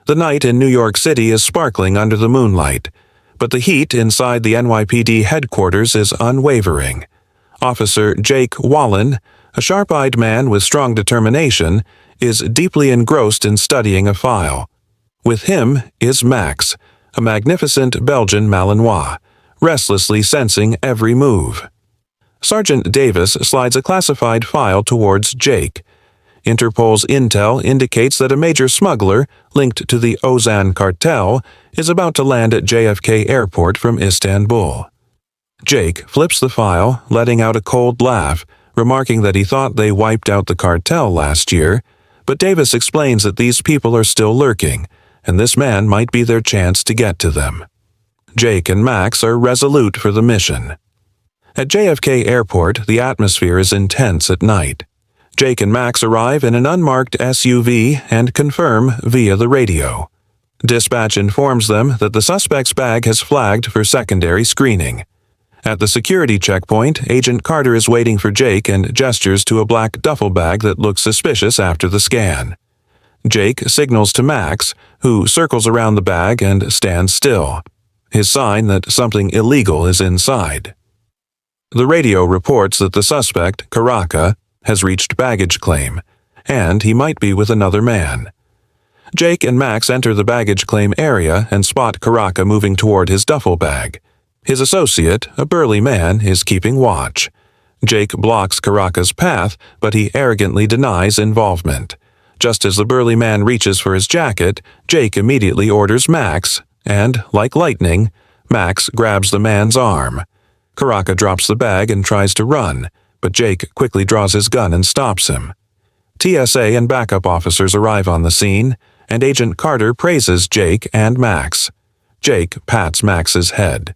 The night in New York City is sparkling under the moonlight, but the heat inside the NYPD headquarters is unwavering. Officer Jake Wallin, a sharp-eyed man with strong determination, is deeply engrossed in studying a file. With him is Max, a magnificent Belgian Malinois, restlessly sensing every move. Sergeant Davis slides a classified file towards Jake. Interpol's intel indicates that a major smuggler linked to the Ozan Cartel is about to land at JFK Airport from Istanbul. Jake flips the file, letting out a cold laugh, remarking that he thought they wiped out the cartel last year, but Davis explains that these people are still lurking, and this man might be their chance to get to them. Jake and Max are resolute for the mission. At JFK Airport, the atmosphere is intense at night. Jake and Max arrive in an unmarked SUV and confirm via the radio. Dispatch informs them that the suspect's bag has flagged for secondary screening. At the security checkpoint, Agent Carter is waiting for Jake and gestures to a black duffel bag that looks suspicious after the scan. Jake signals to Max, who circles around the bag and stands still, his sign that something illegal is inside. The radio reports that the suspect, Caracca, has reached baggage claim, and he might be with another man. Jake and Max enter the baggage claim area and spot Caracca moving toward his duffel bag. His associate, a burly man, is keeping watch. Jake blocks Caracca's path, but he arrogantly denies involvement. Just as the burly man reaches for his jacket, Jake immediately orders Max, and, like lightning, Max grabs the man's arm. Caracca drops the bag and tries to run, but Jake quickly draws his gun and stops him. TSA and backup officers arrive on the scene, and Agent Carter praises Jake and Max. Jake pats Max's head.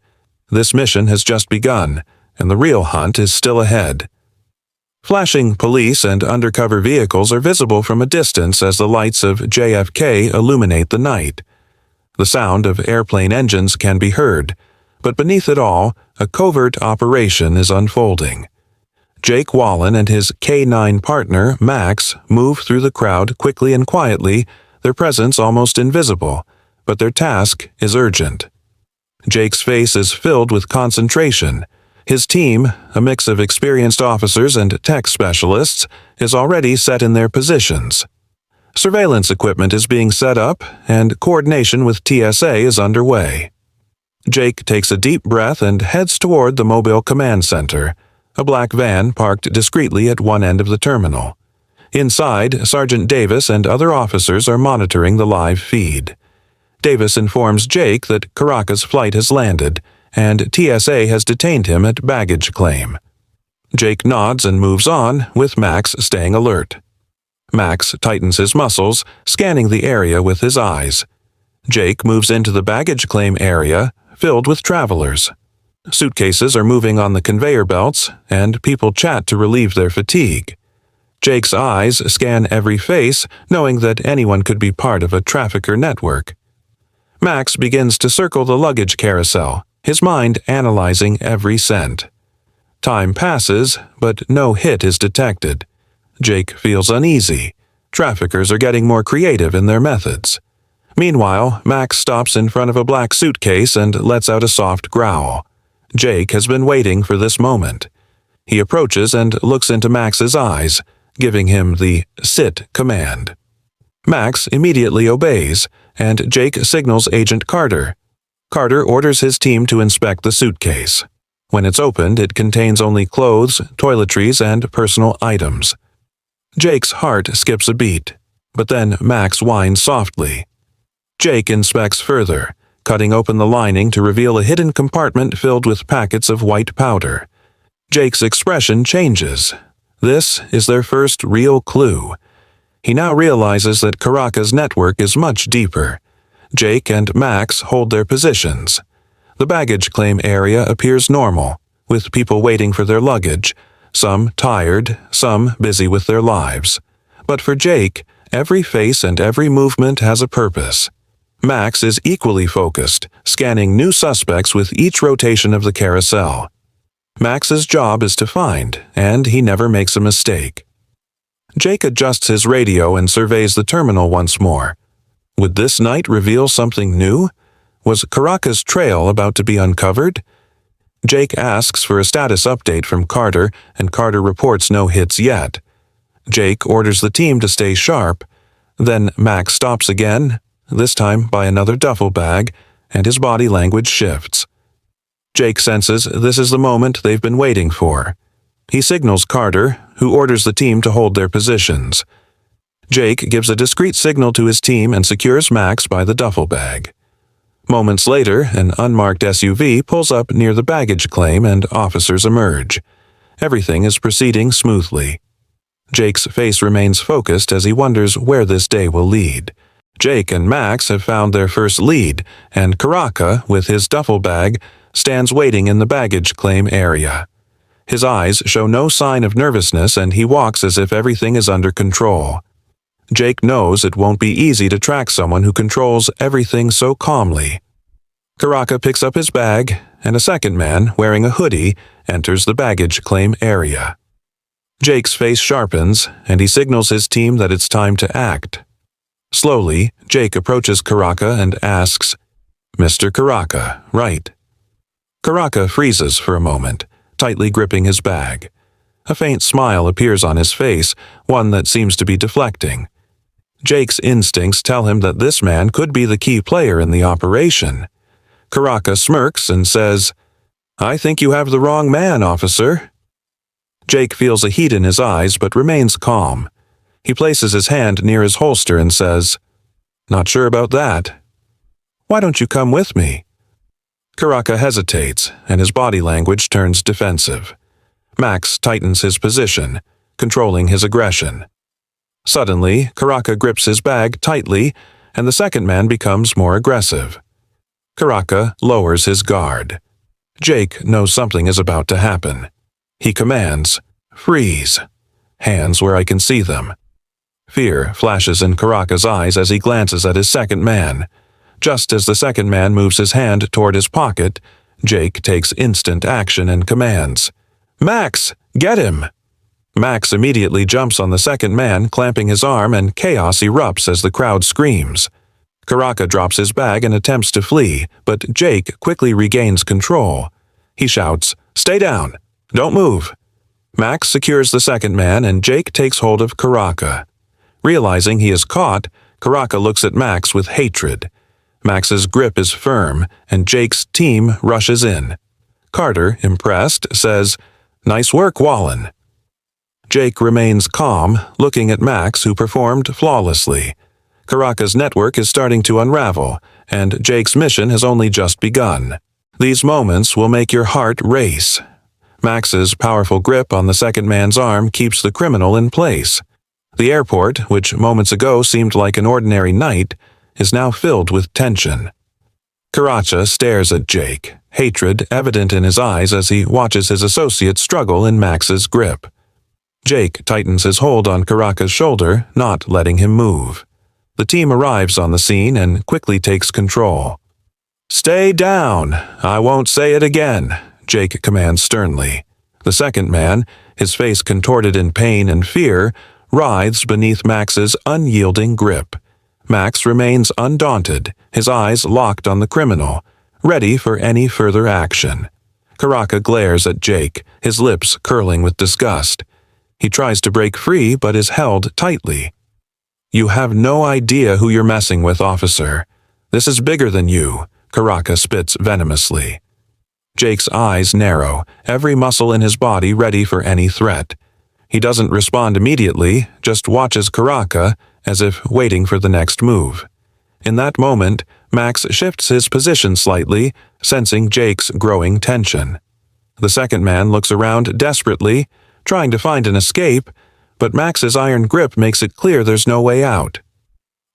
This mission has just begun, and the real hunt is still ahead. Flashing police and undercover vehicles are visible from a distance as the lights of JFK illuminate the night. The sound of airplane engines can be heard, but beneath it all, a covert operation is unfolding. Jake Wallin and his K-9 partner, Max, move through the crowd quickly and quietly, their presence almost invisible, but their task is urgent. Jake's face is filled with concentration. His team, a mix of experienced officers and tech specialists, is already set in their positions. Surveillance equipment is being set up, and coordination with TSA is underway. Jake takes a deep breath and heads toward the mobile command center, a black van parked discreetly at one end of the terminal. Inside, Sergeant Davis and other officers are monitoring the live feed. Davis informs Jake that Caracca's flight has landed, and TSA has detained him at baggage claim. Jake nods and moves on, with Max staying alert. Max tightens his muscles, scanning the area with his eyes. Jake moves into the baggage claim area, filled with travelers. Suitcases are moving on the conveyor belts, and people chat to relieve their fatigue. Jake's eyes scan every face, knowing that anyone could be part of a trafficker network. Max begins to circle the luggage carousel, his mind analyzing every cent. Time passes, but no hit is detected. Jake feels uneasy. Traffickers are getting more creative in their methods. Meanwhile, Max stops in front of a black suitcase and lets out a soft growl. Jake has been waiting for this moment. He approaches and looks into Max's eyes, giving him the sit command. Max immediately obeys, and Jake signals Agent Carter. Carter orders his team to inspect the suitcase. When it's opened, it contains only clothes, toiletries, and personal items. Jake's heart skips a beat, but then Max whines softly. Jake inspects further, cutting open the lining to reveal a hidden compartment filled with packets of white powder. Jake's expression changes. This is their first real clue. He now realizes that Caracca's network is much deeper. Jake and Max hold their positions. The baggage claim area appears normal, with people waiting for their luggage, some tired, some busy with their lives. But for Jake, every face and every movement has a purpose. Max is equally focused, scanning new suspects with each rotation of the carousel. Max's job is to find, and he never makes a mistake. Jake adjusts his radio and surveys the terminal once more. Would this night reveal something new? Was Caracas' trail about to be uncovered? Jake asks for a status update from Carter, and Carter reports no hits yet. Jake orders the team to stay sharp. Then Max stops again, this time by another duffel bag, and his body language shifts. Jake senses this is the moment they've been waiting for. He signals Carter, who orders the team to hold their positions. Jake gives a discreet signal to his team and secures Max by the duffel bag. Moments later, an unmarked SUV pulls up near the baggage claim and officers emerge. Everything is proceeding smoothly. Jake's face remains focused as he wonders where this day will lead. Jake and Max have found their first lead, and Caraca, with his duffel bag, stands waiting in the baggage claim area. His eyes show no sign of nervousness, and he walks as if everything is under control. Jake knows it won't be easy to track someone who controls everything so calmly. Caraca picks up his bag, and a second man, wearing a hoodie, enters the baggage claim area. Jake's face sharpens, and he signals his team that it's time to act. Slowly, Jake approaches Caraca and asks, "Mr. Caraca, right?" Caraca freezes for a moment, tightly gripping his bag. A faint smile appears on his face, one that seems to be deflecting. Jake's instincts tell him that this man could be the key player in the operation. Caraca smirks and says, "I think you have the wrong man, officer." Jake feels a heat in his eyes but remains calm. He places his hand near his holster and says, "Not sure about that." "Why don't you come with me?" Caraca hesitates, and his body language turns defensive. Max tightens his position, controlling his aggression. Suddenly, Caraca grips his bag tightly, and the second man becomes more aggressive. Caraca lowers his guard. Jake knows something is about to happen. He commands, "Freeze. Hands where I can see them." Fear flashes in Caraca's eyes as he glances at his second man. Just as the second man moves his hand toward his pocket, Jake takes instant action and commands, "Max, get him!" Max immediately jumps on the second man, clamping his arm, and chaos erupts as the crowd screams. Caraca drops his bag and attempts to flee, but Jake quickly regains control. He shouts, "Stay down! Don't move!" Max secures the second man, and Jake takes hold of Caraca. Realizing he is caught, Caraca looks at Max with hatred. Max's grip is firm, and Jake's team rushes in. Carter, impressed, says, "Nice work, Wallin." Jake remains calm, looking at Max, who performed flawlessly. Caraca's network is starting to unravel, and Jake's mission has only just begun. These moments will make your heart race. Max's powerful grip on the second man's arm keeps the criminal in place. The airport, which moments ago seemed like an ordinary night, is now filled with tension. Caraca stares at Jake, hatred evident in his eyes as he watches his associate struggle in Max's grip. Jake tightens his hold on Caraca's shoulder, not letting him move. The team arrives on the scene and quickly takes control. "Stay down! I won't say it again," Jake commands sternly. The second man, his face contorted in pain and fear, writhes beneath Max's unyielding grip. Max remains undaunted, his eyes locked on the criminal, ready for any further action. Caraca glares at Jake, his lips curling with disgust. He tries to break free but is held tightly. "You have no idea who you're messing with, officer. This is bigger than you," Caraca spits venomously. Jake's eyes narrow, every muscle in his body ready for any threat. He doesn't respond immediately, just watches Caraca, as if waiting for the next move. In that moment, Max shifts his position slightly, sensing Jake's growing tension. The second man looks around desperately, trying to find an escape, but Max's iron grip makes it clear there's no way out.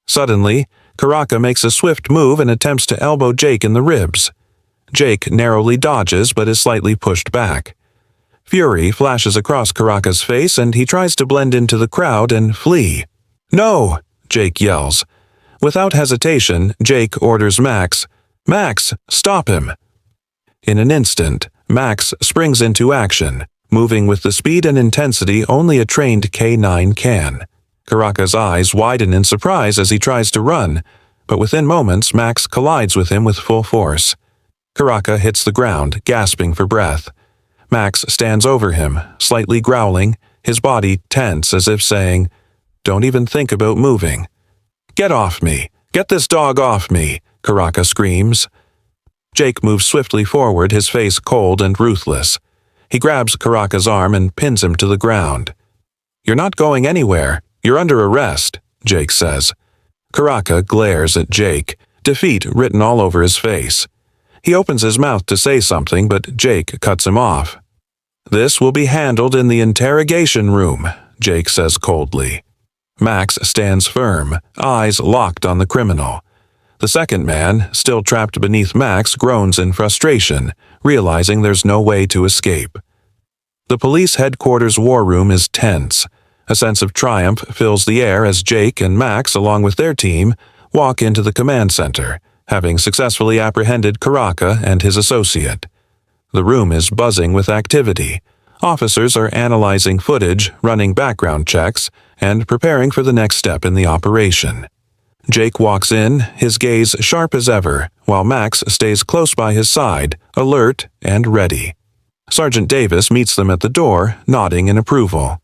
Suddenly, Caraca makes a swift move and attempts to elbow Jake in the ribs. Jake narrowly dodges but is slightly pushed back. Fury flashes across Caraca's face and he tries to blend into the crowd and flee. "No!" Jake yells. Without hesitation, Jake orders Max, "Max, stop him!" In an instant, Max springs into action, moving with the speed and intensity only a trained K9 can. Caraca's eyes widen in surprise as he tries to run, but within moments Max collides with him with full force. Caraca hits the ground, gasping for breath. Max stands over him, slightly growling, his body tense as if saying, "Don't even think about moving." "Get off me! Get this dog off me!" Caraca screams. Jake moves swiftly forward, his face cold and ruthless. He grabs Caraca's arm and pins him to the ground. "You're not going anywhere. You're under arrest," Jake says. Caraca glares at Jake, defeat written all over his face. He opens his mouth to say something, but Jake cuts him off. "This will be handled in the interrogation room," Jake says coldly. Max stands firm, eyes locked on the criminal. The second man, still trapped beneath Max, groans in frustration, realizing there's no way to escape. The police headquarters war room is tense. A sense of triumph fills the air as Jake and Max, along with their team, walk into the command center, having successfully apprehended Caraca and his associate. The room is buzzing with activity. Officers are analyzing footage, running background checks, and preparing for the next step in the operation. Jake walks in, his gaze sharp as ever, while Max stays close by his side, alert and ready. Sergeant Davis meets them at the door, nodding in approval.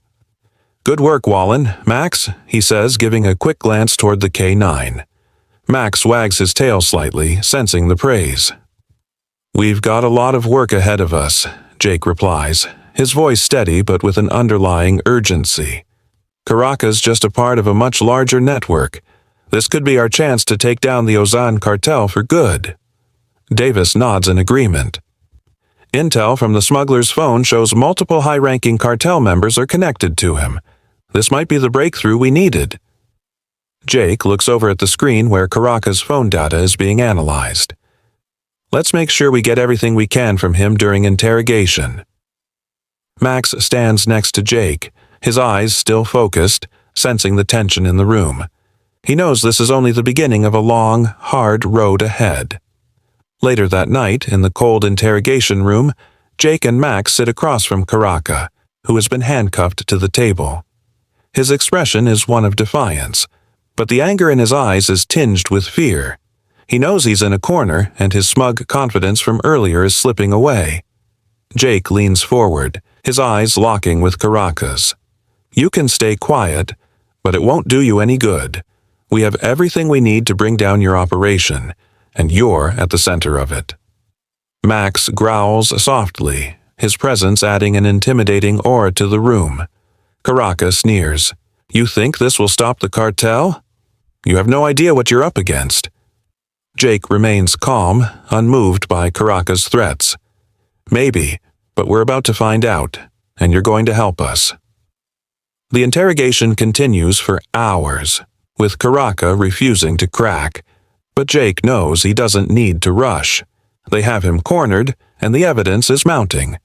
"Good work, Wallin. Max," he says, giving a quick glance toward the K9. Max wags his tail slightly, sensing the praise. "We've got a lot of work ahead of us," Jake replies, his voice steady but with an underlying urgency. "Caraca's just a part of a much larger network. This could be our chance to take down the Ozan Cartel for good." Davis nods in agreement. Intel from the smuggler's phone shows multiple high-ranking cartel members are connected to him. This might be the breakthrough we needed. Jake looks over at the screen where Caraca's phone data is being analyzed. "Let's make sure we get everything we can from him during interrogation." Max stands next to Jake, his eyes still focused, sensing the tension in the room. He knows this is only the beginning of a long, hard road ahead. Later that night, in the cold interrogation room, Jake and Max sit across from Caraca, who has been handcuffed to the table. His expression is one of defiance, but the anger in his eyes is tinged with fear. He knows he's in a corner, and his smug confidence from earlier is slipping away. Jake leans forward, his eyes locking with Caraca's. "You can stay quiet, but it won't do you any good. We have everything we need to bring down your operation, and you're at the center of it." Max growls softly, his presence adding an intimidating aura to the room. Caraca sneers. "You think this will stop the cartel? You have no idea what you're up against." Jake remains calm, unmoved by Caraca's threats. "Maybe, but we're about to find out, and you're going to help us." The interrogation continues for hours, with Caraca refusing to crack. But Jake knows he doesn't need to rush. They have him cornered, and the evidence is mounting.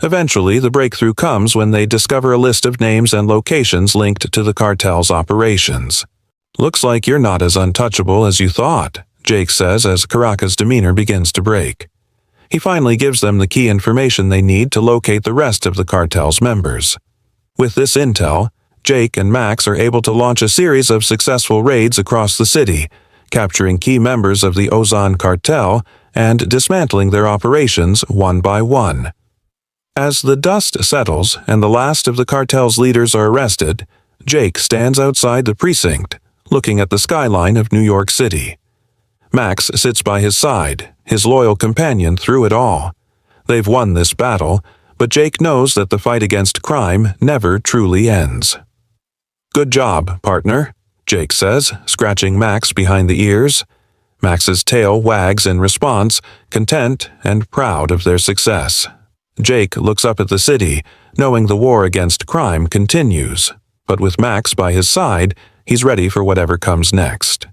Eventually, the breakthrough comes when they discover a list of names and locations linked to the cartel's operations. "Looks like you're not as untouchable as you thought," Jake says as Caraca's demeanor begins to break. He finally gives them the key information they need to locate the rest of the cartel's members. With this intel, Jake and Max are able to launch a series of successful raids across the city, capturing key members of the Ozan Cartel and dismantling their operations one by one. As the dust settles and the last of the cartel's leaders are arrested, Jake stands outside the precinct, looking at the skyline of New York City. Max sits by his side, his loyal companion through it all. They've won this battle, but Jake knows that the fight against crime never truly ends. "Good job, partner," Jake says, scratching Max behind the ears. Max's tail wags in response, content and proud of their success. Jake looks up at the city, knowing the war against crime continues, but with Max by his side, he's ready for whatever comes next.